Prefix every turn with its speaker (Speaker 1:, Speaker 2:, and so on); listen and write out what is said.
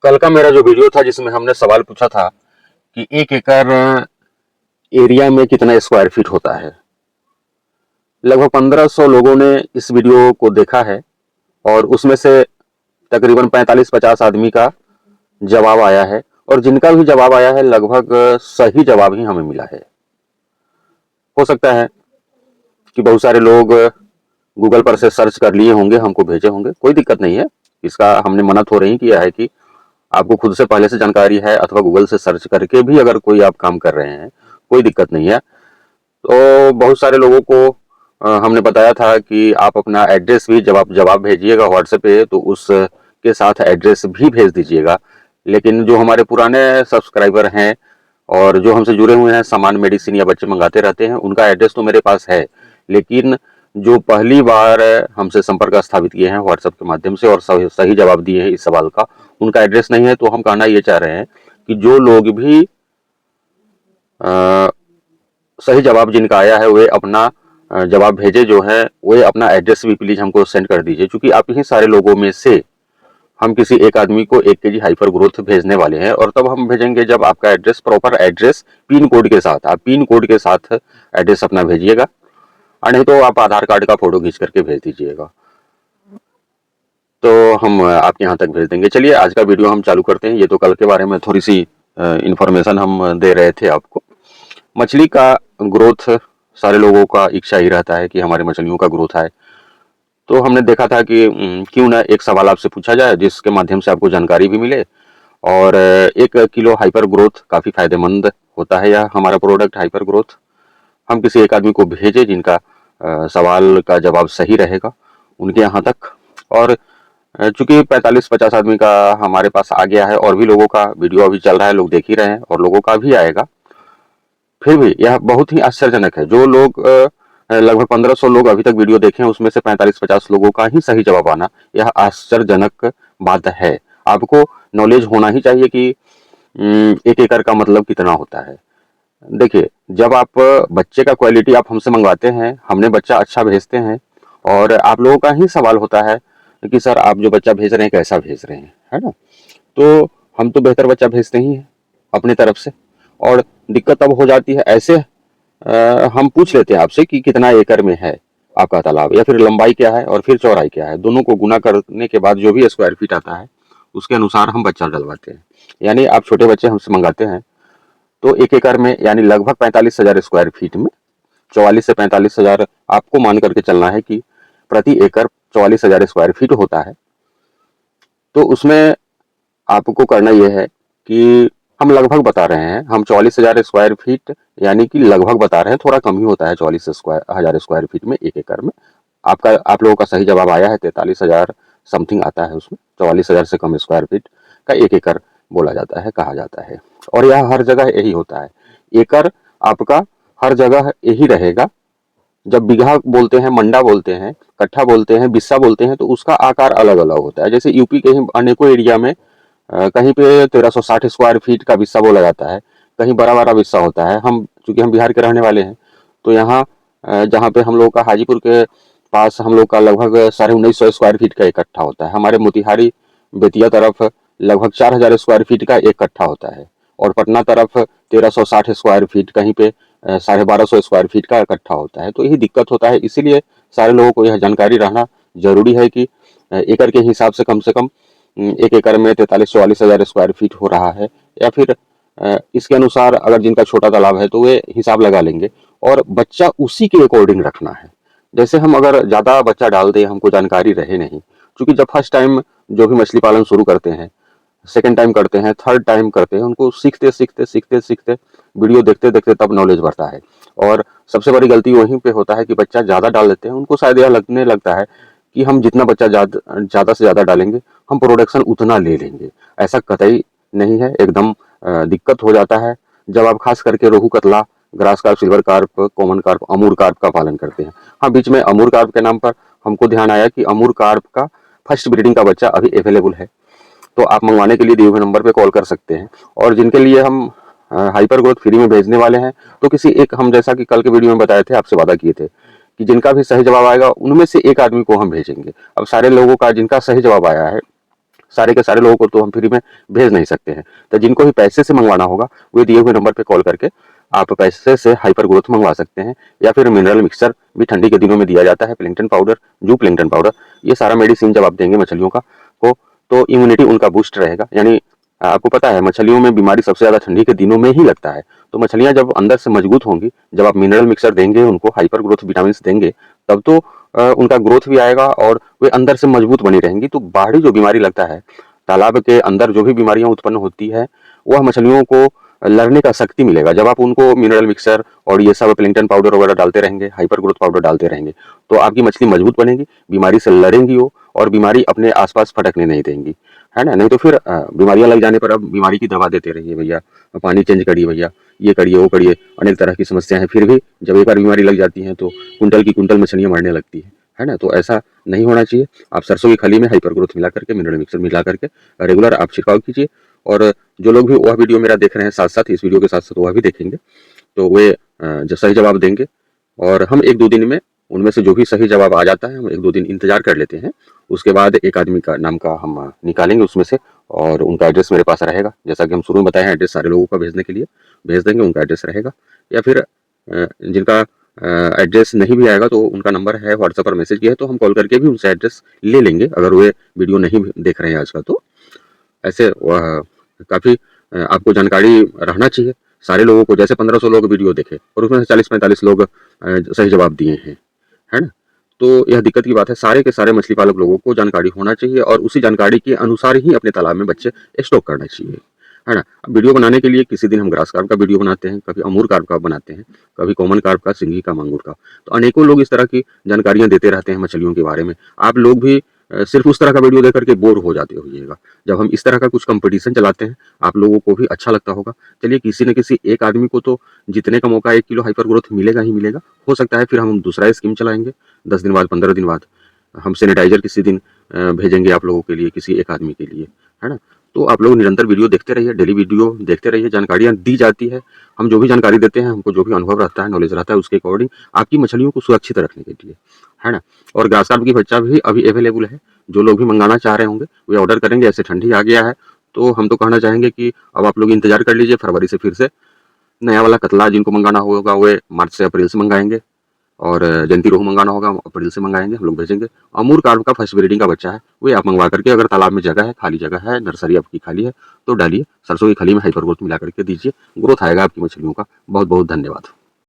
Speaker 1: कल का मेरा जो वीडियो था जिसमें हमने सवाल पूछा था कि 1 एकड़ एरिया में कितना स्क्वायर फीट होता है। लगभग 1500 लोगों ने इस वीडियो को देखा है और उसमें से तकरीबन 45-50 आदमी का जवाब आया है और जिनका भी जवाब आया है लगभग सही जवाब ही हमें मिला है। हो सकता है कि बहुत सारे लोग गूगल पर से सर्च कर लिए होंगे, हमको भेजे होंगे, कोई दिक्कत नहीं है। इसका हमने मना थोड़ा ही किया है कि आपको खुद से पहले से जानकारी है अथवा गूगल से सर्च करके भी अगर कोई आप काम कर रहे हैं, कोई दिक्कत नहीं है। तो बहुत सारे लोगों को हमने बताया था कि आप अपना एड्रेस भी जब आप जवाब भेजिएगा व्हाट्सएप पे तो उसके साथ एड्रेस भी भेज दीजिएगा। लेकिन जो हमारे पुराने सब्सक्राइबर हैं और जो हमसे जुड़े हुए हैं, सामान मेडिसिन या बच्चे मंगाते रहते हैं, उनका एड्रेस तो मेरे पास है। लेकिन जो पहली बार हमसे संपर्क स्थापित किए हैं व्हाट्सएप के माध्यम से और सही जवाब दिए हैं इस सवाल का, उनका एड्रेस नहीं है। तो हम कहना ये चाह रहे हैं कि जो लोग भी सही जवाब जिनका आया है वे अपना जवाब भेजे, जो है वे अपना एड्रेस भी प्लीज हमको सेंड कर दीजिए, क्योंकि आप ही सारे लोगों में से हम किसी एक आदमी को 1 kg हाइपर ग्रोथ भेजने वाले हैं। और तब हम भेजेंगे जब आपका address, proper address pin code के साथ, आप पिन कोड के साथ एड्रेस अपना भेजिएगा, और नहीं तो आप आधार कार्ड का फोटो खींच करके भेज दीजिएगा, तो हम आपके यहाँ तक भेज देंगे। चलिए आज का वीडियो हम चालू करते हैं। ये तो कल के बारे में थोड़ी सी इंफॉर्मेशन हम दे रहे थे आपको। मछली का ग्रोथ सारे लोगों का इच्छा ही रहता है कि हमारे मछलियों का ग्रोथ आए। तो हमने देखा था कि क्यों ना एक सवाल आपसे पूछा जाए जिसके माध्यम से आपको जानकारी भी मिले। और 1 किलो हाइपर ग्रोथ काफ़ी फायदेमंद होता है यह हमारा प्रोडक्ट हाइपर ग्रोथ। हम किसी एक आदमी को भेजें जिनका सवाल का जवाब सही रहेगा उनके यहाँ तक। और चूंकि 45-50 आदमी का हमारे पास आ गया है और भी लोगों का वीडियो अभी चल रहा है, लोग देख ही रहे हैं और लोगों का भी आएगा, फिर भी यह बहुत ही आश्चर्यजनक है। जो लोग लगभग 1500 लोग अभी तक वीडियो देखे हैं उसमें से 45-50 लोगों का ही सही जवाब आना, यह आश्चर्यजनक बात है। आपको नॉलेज होना ही चाहिए कि 1 एकड़ का मतलब कितना होता है। देखिए, जब आप बच्चे का क्वालिटी आप हमसे मंगवाते हैं, हमने बच्चा अच्छा भेजते हैं और आप लोगों का ही सवाल होता है कि सर आप जो बच्चा भेज रहे हैं कैसा भेज रहे हैं, है ना। तो हम तो बेहतर बच्चा भेजते ही हैं अपनी तरफ से। और दिक्कत तब हो जाती है ऐसे हम पूछ लेते हैं आपसे कि कितना एकड़ में है आपका तालाब, या फिर लंबाई क्या है और फिर चौड़ाई क्या है। दोनों को गुना करने के बाद जो भी स्क्वायर फीट आता है उसके अनुसार हम बच्चा डलवाते हैं। यानी आप छोटे बच्चे हमसे मंगाते हैं तो 1 एकड़ में यानी लगभग 45,000 स्क्वायर फीट में 44 से 45,000 आपको मान करके चलना है कि प्रति एकड़ 44,000 स्क्वायर फीट होता है। तो उसमें आपको करना यह है कि हम लगभग बता रहे हैं, हम 44,000 स्क्वायर फीट यानी कि लगभग बता रहे हैं, थोड़ा कम ही होता है 44,000 स्क्वायर फीट में 1 एकड़ में। आप लोगों का सही जवाब आया है, 43,000 समथिंग आता है उसमें। 44,000 से कम स्क्वायर फीट का 1 एकड़ बोला जाता है, कहा जाता है। और यह हर जगह यही होता है। एकड़ आपका हर जगह यही रहेगा। जब बीघा बोलते हैं, मंडा बोलते हैं, कट्ठा बोलते हैं, बिस्सा बोलते हैं, तो उसका आकार अलग अलग होता है। जैसे यूपी के ही अनेकों एरिया में कहीं पे 1360 स्क्वायर फीट का बिस्सा बोला जाता है, कहीं बड़ा बड़ा बिस्सा होता है। हम चूंकि हम बिहार के रहने वाले हैं तो यहाँ जहाँ पे हम लोग का हाजीपुर के पास हम लोग का लगभग 1950 स्क्वायर फीट का एक कट्ठा होता है। हमारे मोतिहारी बेतिया तरफ लगभग 4,000 स्क्वायर फीट का एक कट्ठा होता है। और पटना तरफ 1360 स्क्वायर फीट, कहीं पे 1250 स्क्वायर फीट का इकट्ठा होता है। तो यही दिक्कत होता है। इसीलिए सारे लोगों को यह जानकारी रहना जरूरी है कि एकड़ के हिसाब से कम 1 एकड़ में 43-44 हजार स्क्वायर फीट हो रहा है, या फिर इसके अनुसार अगर जिनका छोटा तालाब है तो वे हिसाब लगा लेंगे। और बच्चा उसी के अकॉर्डिंग रखना है। जैसे हम अगर ज़्यादा बच्चा डाल दें, हमको जानकारी रहे नहीं, क्योंकि जब फर्स्ट टाइम जो भी मछली पालन शुरू करते हैं, सेकेंड टाइम करते हैं, थर्ड टाइम करते हैं, उनको सीखते सीखते सीखते सीखते वीडियो देखते देखते तब नॉलेज बढ़ता है। और सबसे बड़ी गलती वहीं पे होता है कि बच्चा ज़्यादा डाल देते हैं। उनको शायद यह लगने लगता है कि हम जितना बच्चा ज़्यादा से ज़्यादा डालेंगे हम प्रोडक्शन उतना ले लेंगे। ऐसा कतई नहीं है, एकदम दिक्कत हो जाता है जब आप खास करके rohu, catla, grass carp, silver carp, common carp, Amur carp का पालन करते हैं। हाँ, बीच में अमूर कार्प के नाम पर हमको ध्यान आया कि अमूर कार्प का फर्स्ट ब्रीडिंग का बच्चा अभी अवेलेबल है, तो आप मंगवाने के लिए दिए हुए नंबर पे कॉल कर सकते हैं। और जिनके लिए हम हाइपर ग्रोथ फ्री में भेजने वाले हैं, तो किसी एक, हम जैसा कि कल के वीडियो में बताए थे, आपसे वादा किए थे कि जिनका भी सही जवाब आएगा उनमें से एक आदमी को हम भेजेंगे। अब सारे लोगों का जिनका सही जवाब आया है, सारे के सारे लोगों को तो हम फ्री में भेज नहीं सकते हैं। तो जिनको भी पैसे से मंगवाना होगा वो दिए हुए नंबर पे कॉल करके आप पैसे से हाइपर ग्रोथ मंगवा सकते हैं, या फिर मिनरल मिक्सचर भी ठंडी के दिनों में दिया जाता है, प्लैंकटन पाउडर, जू प्लैंकटन पाउडर। ये सारा मेडिसिन जब आप देंगे मछलियों का को, तो इम्यूनिटी उनका बूस्ट रहेगा। यानी आपको पता है मछलियों में बीमारी सबसे ज़्यादा ठंडी के दिनों में ही लगता है। तो मछलियां जब अंदर से मजबूत होंगी, जब आप मिनरल मिक्सर देंगे उनको, हाइपर ग्रोथ विटामिन देंगे, तब तो उनका ग्रोथ भी आएगा और वे अंदर से मजबूत बनी रहेंगी। तो बाहरी जो बीमारी लगता है, तालाब के अंदर जो भी बीमारियां उत्पन्न होती है, वह मछलियों को लड़ने का शक्ति मिलेगा जब आप उनको मिनरल मिक्सर और ये सब प्लैंकटन पाउडर वगैरह डालते रहेंगे, हाइपर ग्रोथ पाउडर डालते रहेंगे, तो आपकी मछली मजबूत बनेगी, बीमारी से लड़ेंगी वो, और बीमारी अपने आसपास फटकने नहीं देंगी, है ना। नहीं तो फिर बीमारियां लग जाने पर अब बीमारी की दवा देते रहिए भैया, पानी चेंज करिए भैया, ये करिए वो करिए, अनेक तरह की समस्याएं। फिर भी जब एक बार बीमारी लग जाती है तो कुंटल की कुंटल मछलियां मरने लगती है ना। तो ऐसा नहीं होना चाहिए। आप सरसों की खली में हाइपर ग्रोथ मिला करके, मिनरल मिक्सर मिला करके रेगुलर आप छिड़काव कीजिए। और जो लोग भी वह वीडियो मेरा देख रहे हैं साथ साथ, इस वीडियो के साथ साथ वह भी देखेंगे, तो वे जो सही जवाब देंगे, और हम 1-2 दिन में उनमें से जो भी सही जवाब आ जाता है, हम 1-2 दिन इंतजार कर लेते हैं। उसके बाद एक आदमी का नाम का हम निकालेंगे उसमें से, और उनका एड्रेस मेरे पास रहेगा। जैसा कि हम शुरू में बताए हैं, एड्रेस सारे लोगों का भेजने के लिए भेज देंगे, उनका एड्रेस रहेगा। या फिर जिनका एड्रेस नहीं भी आएगा तो उनका नंबर है, व्हाट्सएप पर मैसेज किया है, तो हम कॉल करके भी उनसे एड्रेस ले लेंगे, अगर वे वीडियो नहीं देख रहे हैं आज का। तो ऐसे वह काफ़ी आपको जानकारी रहना चाहिए सारे लोगों को। जैसे 1500 लोग वीडियो देखे और उसमें से 40-45 लोग सही जवाब दिए हैं, है ना। तो यह दिक्कत की बात है। सारे के सारे मछली पालक लोगों को जानकारी होना चाहिए, और उसी जानकारी के अनुसार ही अपने तालाब में बच्चे स्टॉक करना चाहिए, है ना। अब वीडियो बनाने के लिए किसी दिन हम ग्रास कार्प का वीडियो बनाते हैं, कभी अमूर कार्प का बनाते हैं, कभी कॉमन कार्प का, सिंगी का, मांगुर का। तो अनेकों लोग इस तरह की जानकारियां देते रहते हैं मछलियों के बारे में। आप लोग भी सिर्फ उस तरह का वीडियो देख करके बोर हो जाते होइएगा। जब हम इस तरह का कुछ कंपटीशन चलाते हैं, आप लोगों को भी अच्छा लगता होगा। चलिए, किसी न किसी एक आदमी को तो जीतने का मौका 1 किलो हाइपर ग्रोथ मिलेगा ही मिलेगा। हो सकता है फिर हम दूसरा स्कीम चलाएंगे 10 दिन बाद, 15 दिन बाद हम सैनिटाइजर किसी दिन भेजेंगे आप लोगों के लिए, किसी एक आदमी के लिए, है ना। तो आप लोग निरंतर वीडियो देखते रहिए, डेली वीडियो देखते रहिए, जानकारियाँ दी जाती है। हम जो भी जानकारी देते हैं, हमको जो भी अनुभव रहता है, नॉलेज रहता है, उसके अकॉर्डिंग आपकी मछलियों को सुरक्षित रखने के लिए, है ना। और ग्रास कार्प की बच्चा भी अभी अवेलेबल है। जो लोग भी मंगाना चाह रहे होंगे वे ऑर्डर करेंगे। ऐसे ठंडी आ गया है तो हम तो कहना चाहेंगे कि अब आप लोग इंतजार कर लीजिए, फरवरी से फिर से नया वाला कतला जिनको मंगाना होगा वे मार्च से अप्रैल से मंगाएंगे, और जयंती रोहू मंगाना होगा अप्रैल से मंगाएंगे, हम लोग भेजेंगे। अमूर कार्प का फर्स्ट ब्रीडिंग का बच्चा है, वे आप मंगवा करके, अगर तालाब में जगह है, खाली जगह है, नर्सरी आपकी खाली है, तो डालिए। सरसों की खली में हाइपर ग्रोथ मिला करके दीजिए, ग्रोथ आएगा आपकी मछलियों का। बहुत बहुत धन्यवाद।